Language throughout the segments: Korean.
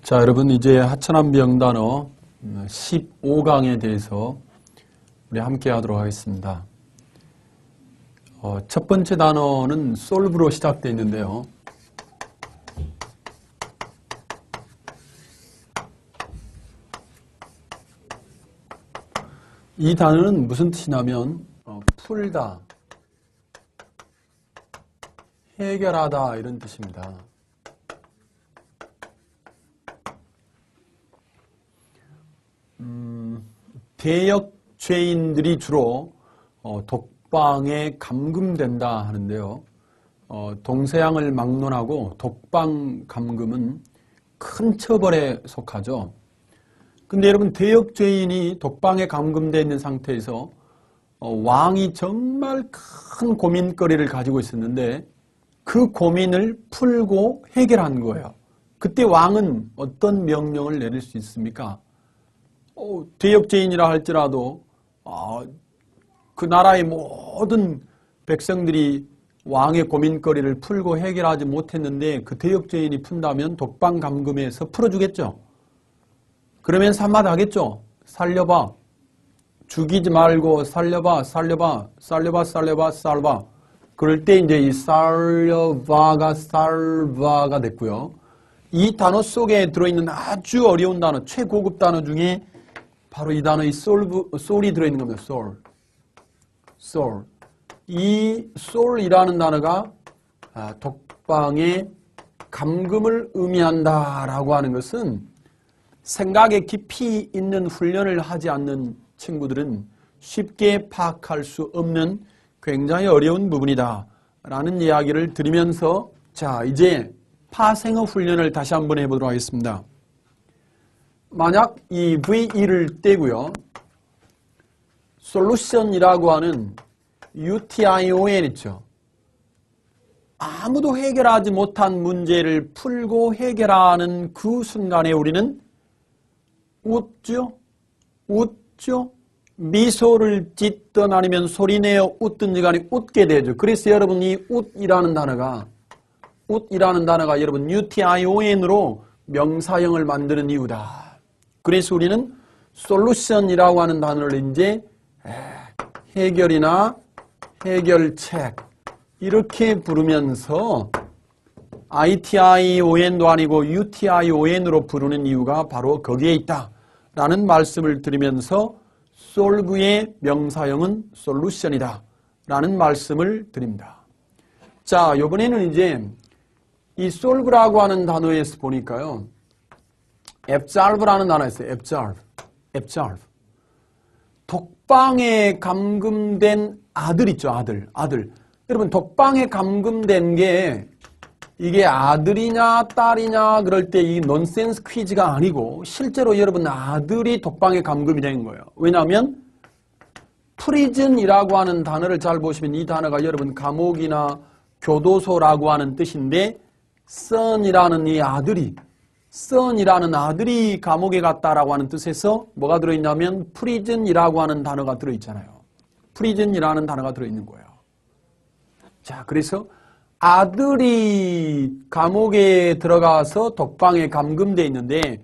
자, 여러분 이제 하천한 명단어 15강에 대해서 우리 함께 하도록 하겠습니다. 첫 번째 단어는 solve로 시작되어 있는데요. 이 단어는 무슨 뜻이냐면 풀다, 해결하다 이런 뜻입니다. 대역 죄인들이 주로 독방에 감금된다 하는데요. 동서양을 막론하고 독방 감금은 큰 처벌에 속하죠. 근데 여러분, 대역 죄인이 독방에 감금되어 있는 상태에서 왕이 정말 큰 고민거리를 가지고 있었는데 그 고민을 풀고 해결한 거예요. 그때 왕은 어떤 명령을 내릴 수 있습니까? 대역죄인이라 할지라도 그 나라의 모든 백성들이 왕의 고민거리를 풀고 해결하지 못했는데 그 대역죄인이 푼다면 독방 감금에서 풀어주겠죠. 그러면서 한마디 하겠죠. 살려봐. 죽이지 말고 살려봐. 살려봐. 살려봐. 살려봐. 살봐. 그럴 때 이제 이 살려봐가 살바가 됐고요. 이 단어 속에 들어있는 아주 어려운 단어, 최고급 단어 중에 바로 이 단어, 이 soul이 들어있는 겁니다. soul. 이 soul이라는 단어가 독방의 감금을 의미한다라고 하는 것은 생각에 깊이 있는 훈련을 하지 않는 친구들은 쉽게 파악할 수 없는 굉장히 어려운 부분이다 라는 이야기를 드리면서, 자, 이제 파생어 훈련을 다시 한번 해보도록 하겠습니다. 만약 이 VE를 떼고요, solution이라고 하는 UTION 있죠. 아무도 해결하지 못한 문제를 풀고 해결하는 그 순간에 우리는 웃죠? 미소를 짓든 아니면 소리내어 웃든지 간에 웃게 되죠. 그래서 여러분, 이 웃이라는 단어가 여러분 UTION으로 명사형을 만드는 이유다. 그래서 우리는 솔루션이라고 하는 단어를 이제 해결이나 해결책 이렇게 부르면서 ITION도 아니고 UTION으로 부르는 이유가 바로 거기에 있다라는 말씀을 드리면서 solve의 명사형은 solution이다 라는 말씀을 드립니다. 자, 이번에는 이제 이 solve라고 하는 단어에서 보니까요, absolve라는 단어가 있어요. absolve. 독방에 감금된 아들 있죠. 아들. 여러분, 독방에 감금된 게 이게 아들이냐 딸이냐 그럴 때 이 논센스 퀴즈가 아니고 실제로 여러분 아들이 독방에 감금이 된 거예요. 왜냐하면 prison이라고 하는 단어를 잘 보시면 이 단어가 여러분 감옥이나 교도소라고 하는 뜻인데 son이라는 아들이 감옥에 갔다라고 하는 뜻에서 뭐가 들어있냐면 prison이라고 하는 단어가 들어있잖아요. prison이라는 단어가 들어있는 거예요. 자, 그래서 아들이 감옥에 들어가서 독방에 감금되어 있는데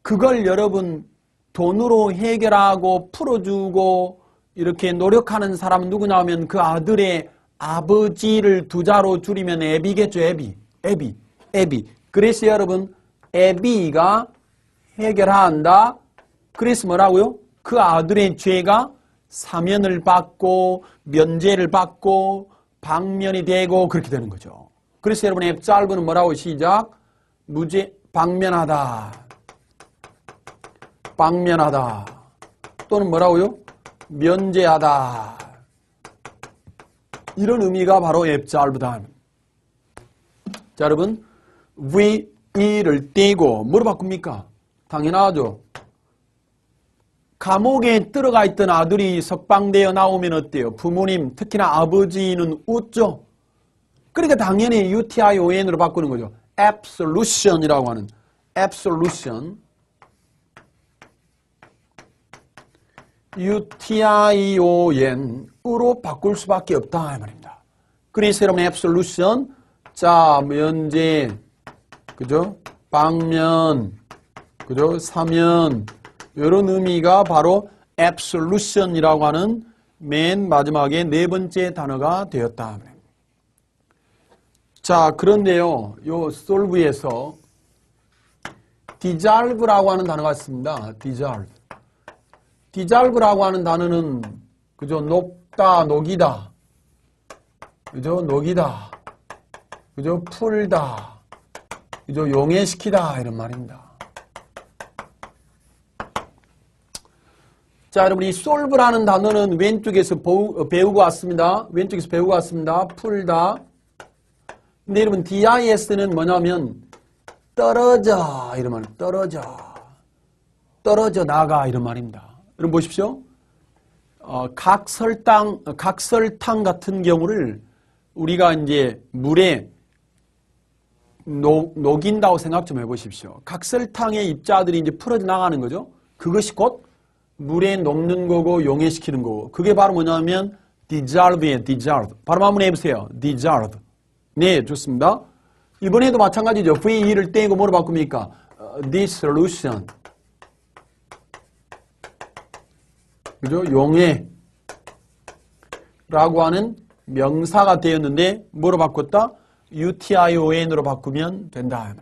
그걸 여러분 돈으로 해결하고 풀어주고 이렇게 노력하는 사람은 누구냐 하면 그 아들의 아버지를 두 자로 줄이면 애비겠죠. 애비. 그래서 여러분 애비가 해결한다. 그래서 뭐라고요? 그 아들의 죄가 사면을 받고 면죄를 받고 방면이 되고 그렇게 되는 거죠. 그래서 여러분 absolve는 뭐라고 시작? 방면하다. 또는 뭐라고요? 면제하다. 이런 의미가 바로 absolve다. 자, 여러분 VE를 떼고 뭐로 바꿉니까? 당연하죠. 감옥에 들어가 있던 아들이 석방되어 나오면 어때요? 부모님, 특히나 아버지는 웃죠? 그러니까 당연히 UTION으로 바꾸는 거죠. absolution이라고 하는 absolution. UTION으로 바꿀 수밖에 없다 이 말입니다. 그래서 여러분 absolution, 자, 면제, 그죠? 방면, 그죠? 사면, 이런 의미가 바로 absolution이라고 하는 맨 마지막에 네 번째 단어가 되었다. 자, 그런데요, 요 solve에서 dissolve라고 하는 단어가 있습니다. dissolve라고 하는 단어는 그죠? 녹다, 녹이다, 그죠? 녹이다, 그죠? 풀다, 그죠? 용해시키다 이런 말입니다. 자, 여러분 이 solve라는 단어는 왼쪽에서 배우고 왔습니다. 왼쪽에서 배우고 왔습니다. 풀다. 근데 여러분 dis는 뭐냐면 떨어져 이런 말, 떨어져 나가 이런 말입니다. 여러분 보십시오. 각설탕 같은 경우를 우리가 이제 물에 녹인다고 생각 좀 해보십시오. 각설탕의 입자들이 이제 풀어져 나가는 거죠. 그것이 곧 물에 녹는 거고 용해시키는 거고. 그게 바로 뭐냐면 dissolve예요. dissolve. 바로 한번 해보세요. dissolve. 네, 좋습니다. 이번에도 마찬가지죠. VE를 떼고 뭐로 바꿉니까? dissolution. 그죠? 용해. 라고 하는 명사가 되었는데 뭐로 바꿨다? UTION으로 바꾸면 된다.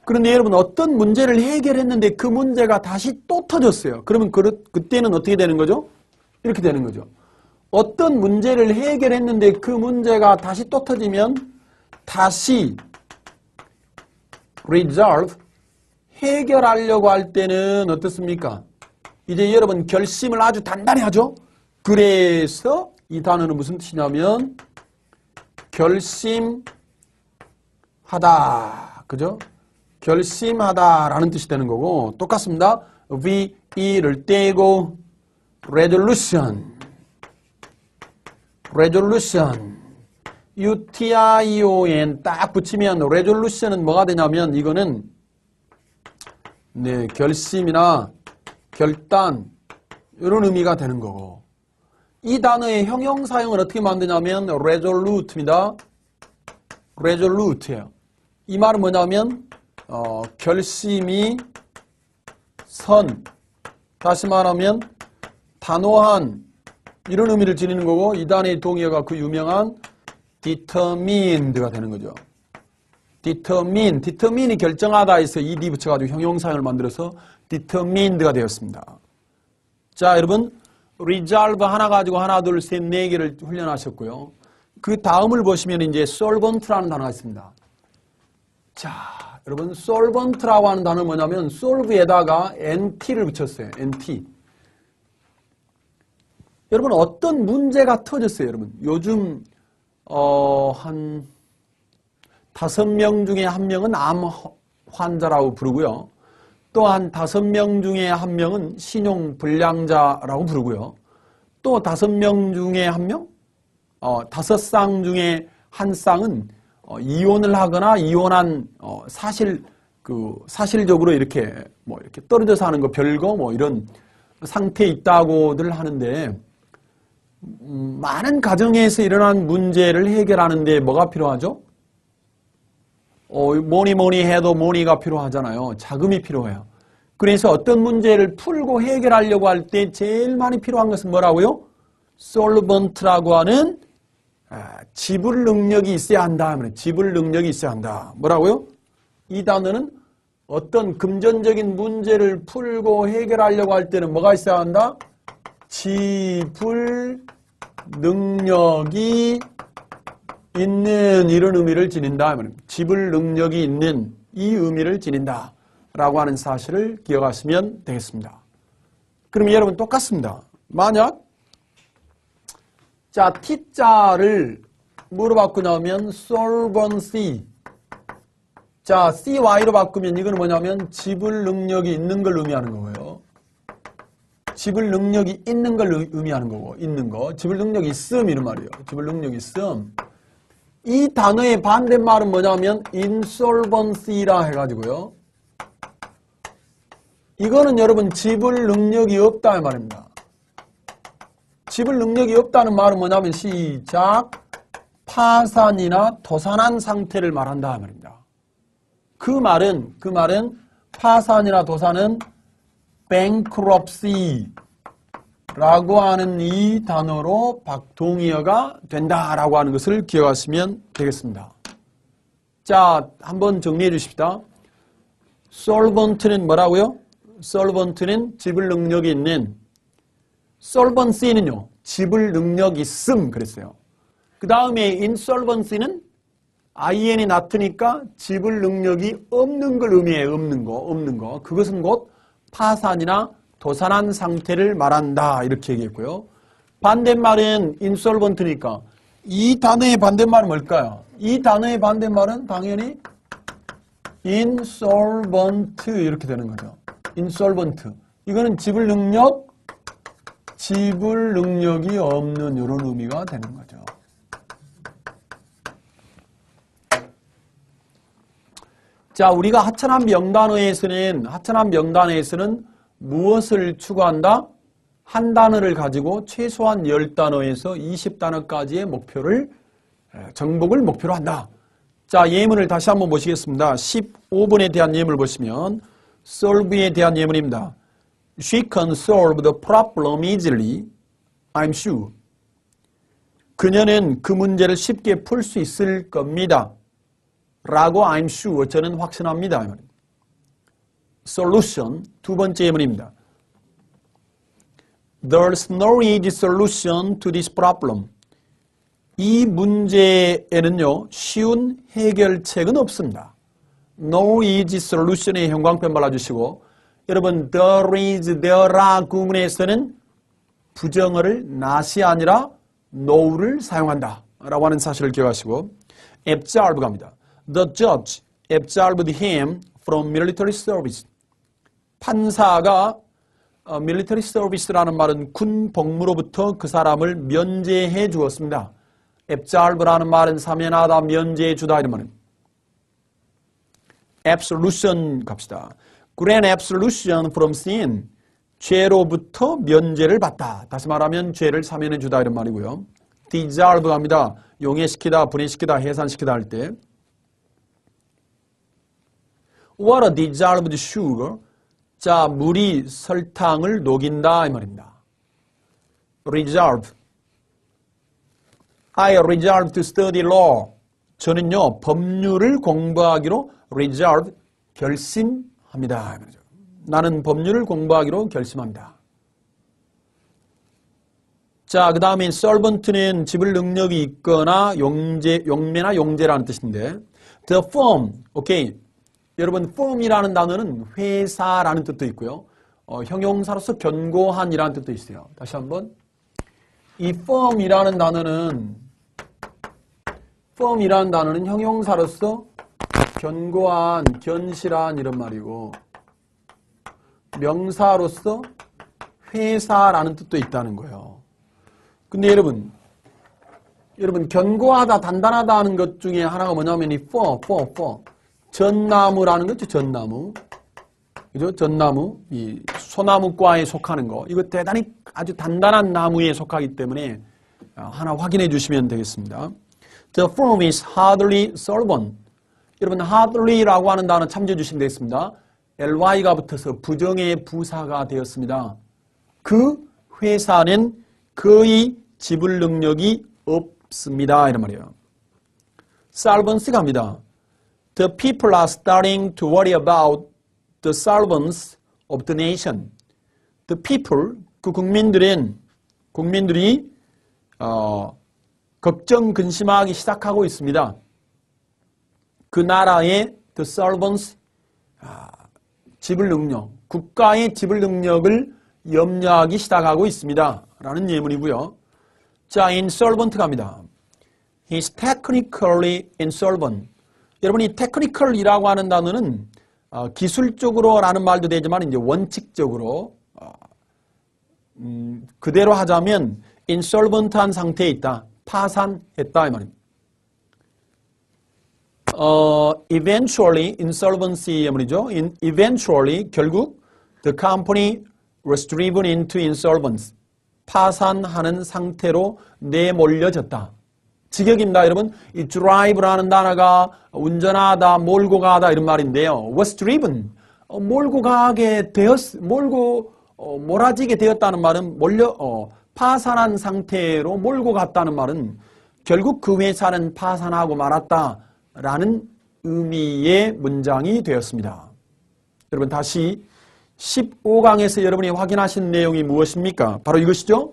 그런데 여러분 어떤 문제를 해결했는데 그 문제가 다시 또 터졌어요. 그러면 그때는 어떻게 되는 거죠? 이렇게 되는 거죠. 어떤 문제를 해결했는데 그 문제가 다시 또 터지면 다시 resolve, 해결하려고 할 때는 어떻습니까? 이제 여러분 결심을 아주 단단히 하죠. 그래서 이 단어는 무슨 뜻이냐면 결심하다, 그죠? 결심하다라는 뜻이 되는 거고 똑같습니다. VE를 떼고 resolution, UTION 딱 붙이면 resolution은 뭐가 되냐면 이거는 네, 결심이나 결단 이런 의미가 되는 거고 이 단어의 형용사형을 어떻게 만드냐면 resolute입니다. resolute예요. 이 말은 뭐냐면 결심이 다시 말하면 단호한 이런 의미를 지니는 거고 이 단어의 동의어가 그 유명한 determined가 되는 거죠. determine이 결정하다 해서 ed 붙여가지고 형용사형을 만들어서 determined가 되었습니다. 자, 여러분 resolve 하나 가지고 하나, 둘, 셋, 네 개를 훈련하셨고요. 그 다음을 보시면 이제 solvent라는 단어가 있습니다. 자, 여러분 solvent라고 하는 단어는 뭐냐면 solve에다가 nt를 붙였어요. nt. 여러분 어떤 문제가 터졌어요, 여러분. 요즘 한 5명 중에 1명은 암 환자라고 부르고요. 또 한 5명 중에 1명은 신용불량자라고 부르고요. 또 5명 중에 1명? 5쌍 중에 1쌍은 이혼을 하거나 이혼한 사실적으로 이렇게 이렇게 떨어져서 하는 거 별거 이런 상태에 있다고들 하는데 많은 가정에서 일어난 문제를 해결하는데 뭐가 필요하죠? 뭐니 해도 머니가 필요하잖아요. 자금이 필요해요. 그래서 어떤 문제를 풀고 해결하려고 할 때 제일 많이 필요한 것은 뭐라고요? solvent라고 하는 지불 능력이 있어야 한다. 지불 능력이 있어야 한다. 뭐라고요? 이 단어는 어떤 금전적인 문제를 풀고 해결하려고 할 때는 뭐가 있어야 한다? 지불 능력이 있는 이런 의미를 지닌다. 지불 능력이 있는 이 의미를 지닌다. 라고 하는 사실을 기억하시면 되겠습니다. 그럼 여러분 똑같습니다. 만약 자 T자를 뭐로 바꾸냐면 solvency. 자 CY로 바꾸면 이건 뭐냐면 지불 능력이 있는 걸 의미하는 거고요. 지불 능력이 있는 걸 의미하는 거고 있는 거. 지불 능력이 있음 이런 말이에요. 지불 능력이 있음. 이 단어의 반대말은 뭐냐면 insolvency라 해가지고요. 이거는 여러분 지불 능력이 없다 이 말입니다. 지불 능력이 없다는 말은 뭐냐면 시작 파산이나 도산한 상태를 말한다 이 말입니다. 그 말은 파산이나 도산은 bankruptcy 라고 하는 이 단어로 박동의어가 된다라고 하는 것을 기억하시면 되겠습니다. 자, 한번 정리해 주십시다. solvent는 뭐라고요? solvent는 지불 능력이 있는, solvency는요, 지불 능력이 있음 그랬어요. 그 다음에 insolvency는 in이 나트니까 지불 능력이 없는 걸 의미해요. 없는 거. 그것은 곧 파산이나 도산한 상태를 말한다. 이렇게 얘기했고요. 반대말은 insolvent니까 이 단어의 반대말은 뭘까요? 이 단어의 반대말은 당연히 insolvent 이렇게 되는 거죠. insolvent. 이거는 지불 능력이 없는 이런 의미가 되는 거죠. 자, 우리가 하찮은 명단어에서는 무엇을 추구한다? 한 단어를 가지고 최소한 10단어에서 20단어까지의 정복을 목표로 한다. 자, 예문을 다시 한번 보시겠습니다. 15번에 대한 예문을 보시면 solve에 대한 예문입니다. She can solve the problem easily, I'm sure. 그녀는 그 문제를 쉽게 풀 수 있을 겁니다. 라고 I'm sure, 저는 확신합니다. solution, 두 번째 예문입니다. There's no easy solution to this problem. 이 문제에는요, 쉬운 해결책은 없습니다. No easy solution의 형광펜 발라주시고, 여러분, there is, there are 구문에서는 부정어를 not이 아니라 no를 사용한다. 라고 하는 사실을 기억하시고, absolve 갑니다. The judge absolved him from military service. 판사가 military service라는 말은 군 복무로부터 그 사람을 면제해 주었습니다. absolve라는 말은 사면하다, 면제해 주다 이런 말은. absolution 갑시다. grant absolution from sin. 죄로부터 면제를 받다. 다시 말하면 죄를 사면해 주다 이런 말이고요. dissolve 갑니다. 용해시키다, 분해시키다, 해산시키다 할 때. What a dissolved sugar. 자, 물이 설탕을 녹인다 이 말입니다. Resolve. I resolve to study law. 저는요, 법률을 공부하기로 resolve, 결심합니다. 나는 법률을 공부하기로 결심합니다. 자, 그 다음에 solvent는 지불 능력이 있거나 용매나 용제라는 뜻인데, the firm, 오케이. 여러분, firm이라는 단어는 회사라는 뜻도 있고요. 형용사로서 견고한이라는 뜻도 있어요. 다시 한번. 이 firm이라는 단어는 형용사로서 견고한, 견실한 이런 말이고, 명사로서 회사라는 뜻도 있다는 거예요. 근데 여러분 견고하다, 단단하다 하는 것 중에 하나가 뭐냐면 이 for. 전나무라는 거죠, 전나무. 그죠? 전나무. 이 소나무과에 속하는 거. 이거 대단히 아주 단단한 나무에 속하기 때문에 하나 확인해 주시면 되겠습니다. The firm is hardly solvent. 여러분, hardly라고 하는 단어 참조해 주시면 되겠습니다. ly가 붙어서 부정의 부사가 되었습니다. 그 회사는 거의 지불 능력이 없습니다. 이런 말이에요. solvency 갑니다. The people are starting to worry about the solvency of the nation. The people, 그 국민들이 걱정, 근심하기 시작하고 있습니다. 그 나라의 the solvency, 지불 능력, 국가의 지불 능력을 염려하기 시작하고 있습니다. 라는 예문이고요. 자, insolvent 갑니다. He's technically insolvent. 여러분, 이 technical이라고 하는 단어는 기술적으로 라는 말도 되지만 이제 원칙적으로 그대로 하자면 insolvent한 상태에 있다. 파산했다 이 말입니다. Eventually insolvency 예문이죠. Eventually 결국 the company was driven into insolvency. 파산하는 상태로 내몰려졌다. 직역입니다. 여러분, 이 drive라는 단어가 운전하다, 몰고 가다 이런 말인데요. was driven, 몰고 가게 몰아지게 되었다는 말은 파산한 상태로 몰고 갔다는 말은 결국 그 회사는 파산하고 말았다라는 의미의 문장이 되었습니다. 여러분, 다시 15강에서 여러분이 확인하신 내용이 무엇입니까? 바로 이것이죠.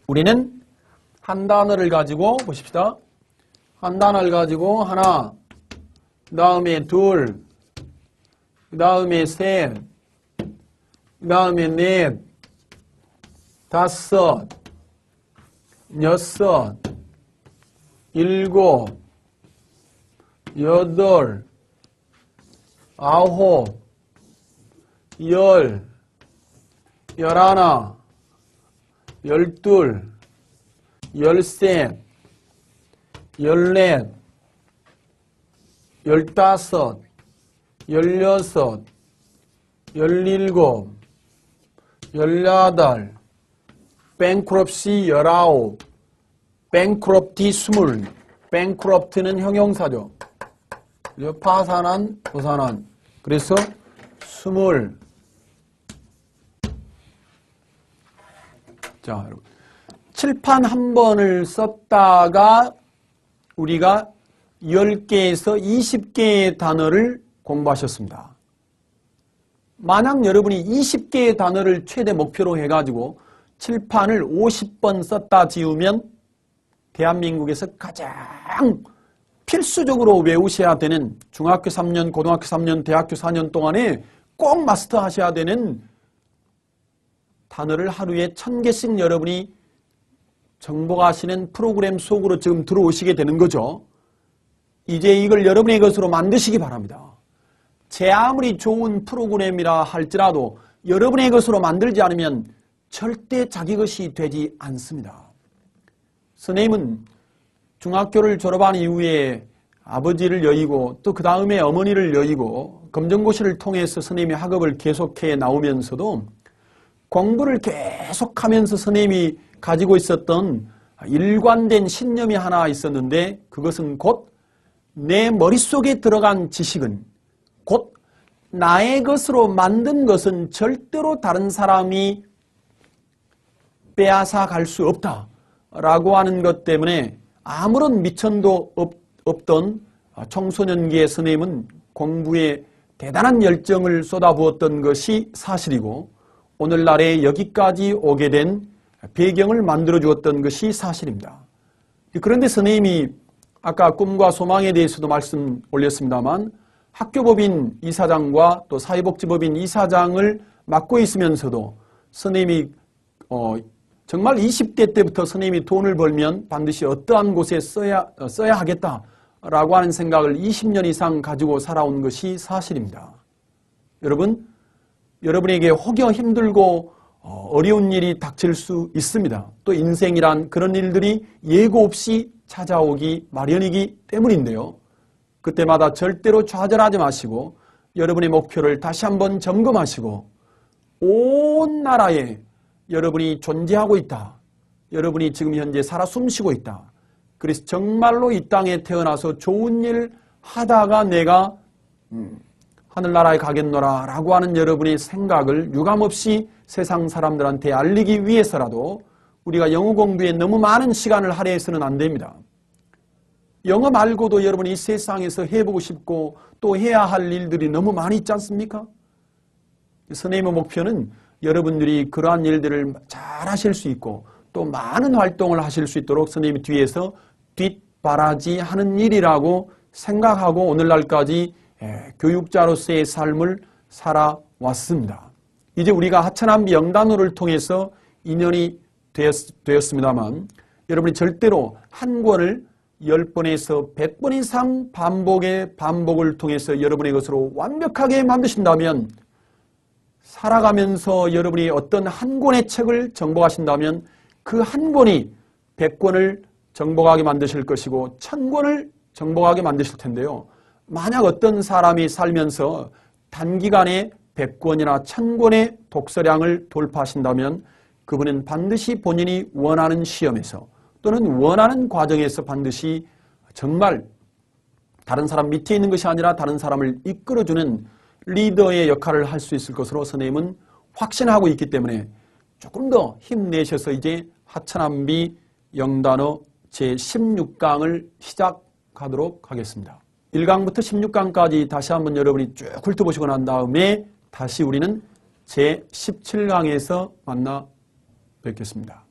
우리는 한 단어를 가지고 보십시다. 한 단어를 가지고 하나, 그 다음에 둘, 그 다음에 셋, 그 다음에 넷, 다섯, 여섯, 일곱, 여덟, 아홉, 열, 열하나, 열둘, 열셋, 열넷, 열다섯, 열여섯, 열일곱, 열여덟, bankruptcy 19, bankruptcy 20, bankrupt는 형용사죠. 파산한, 도산한. 그래서 20. 자, 여러분. 칠판 한 번을 썼다가 우리가 10개에서 20개의 단어를 공부하셨습니다. 만약 여러분이 20개의 단어를 최대 목표로 해가지고 칠판을 50번 썼다 지우면 대한민국에서 가장 필수적으로 외우셔야 되는 중학교 3년, 고등학교 3년, 대학교 4년 동안에 꼭 마스터하셔야 되는 단어를 하루에 1000개씩 여러분이 정복하시는 프로그램 속으로 지금 들어오시게 되는 거죠. 이제 이걸 여러분의 것으로 만드시기 바랍니다. 제 아무리 좋은 프로그램이라 할지라도 여러분의 것으로 만들지 않으면 절대 자기 것이 되지 않습니다. 선생님은 중학교를 졸업한 이후에 아버지를 여의고 또 그 다음에 어머니를 여의고 검정고시를 통해서 선생님의 학업을 계속해 나오면서도 공부를 계속하면서 선생님이 가지고 있었던 일관된 신념이 하나 있었는데 그것은 곧 내 머릿속에 들어간 지식은 곧 나의 것으로 만든 것은 절대로 다른 사람이 빼앗아 갈 수 없다라고 하는 것 때문에 아무런 미천도 없던 청소년기의 선생님은 공부에 대단한 열정을 쏟아부었던 것이 사실이고 오늘날에 여기까지 오게 된 배경을 만들어 주었던 것이 사실입니다. 그런데 선생님이 아까 꿈과 소망에 대해서도 말씀 올렸습니다만 학교법인 이사장과 또 사회복지법인 이사장을 맡고 있으면서도 선생님이 정말 20대 때부터 선생님이 돈을 벌면 반드시 어떠한 곳에 써야 하겠다라고 하는 생각을 20년 이상 가지고 살아온 것이 사실입니다. 여러분, 여러분에게 혹여 힘들고 어려운 일이 닥칠 수 있습니다. 또 인생이란 그런 일들이 예고 없이 찾아오기 마련이기 때문인데요. 그때마다 절대로 좌절하지 마시고 여러분의 목표를 다시 한번 점검하시고 온 나라에 여러분이 존재하고 있다. 여러분이 지금 현재 살아 숨쉬고 있다. 그래서 정말로 이 땅에 태어나서 좋은 일 하다가 내가 하늘나라에 가겠노라 라고 하는 여러분의 생각을 유감없이 세상 사람들한테 알리기 위해서라도 우리가 영어 공부에 너무 많은 시간을 할애해서는 안 됩니다. 영어 말고도 여러분이 이 세상에서 해보고 싶고 또 해야 할 일들이 너무 많이 있지 않습니까? 선생님의 목표는 여러분들이 그러한 일들을 잘 하실 수 있고 또 많은 활동을 하실 수 있도록 선생님이 뒤에서 뒷바라지 하는 일이라고 생각하고 오늘날까지 교육자로서의 삶을 살아왔습니다. 이제 우리가 하천한비 영단어를 통해서 인연이 되었습니다만 여러분이 절대로 한 권을 10번에서 100번 이상 반복을 통해서 여러분의 것으로 완벽하게 만드신다면 살아가면서 여러분이 어떤 한 권의 책을 정복하신다면 그 한 권이 100권을 정복하게 만드실 것이고 1000권을 정복하게 만드실 텐데요. 만약 어떤 사람이 살면서 단기간에 100권이나 1000권의 독서량을 돌파하신다면 그분은 반드시 본인이 원하는 시험에서 또는 원하는 과정에서 반드시 정말 다른 사람 밑에 있는 것이 아니라 다른 사람을 이끌어주는 리더의 역할을 할 수 있을 것으로 선생님은 확신하고 있기 때문에 조금 더 힘내셔서 이제 하천한비 영단어 제16강을 시작하도록 하겠습니다. 1강부터 16강까지 다시 한번 여러분이 쭉 훑어보시고 난 다음에 다시 우리는 제17강에서 만나 뵙겠습니다.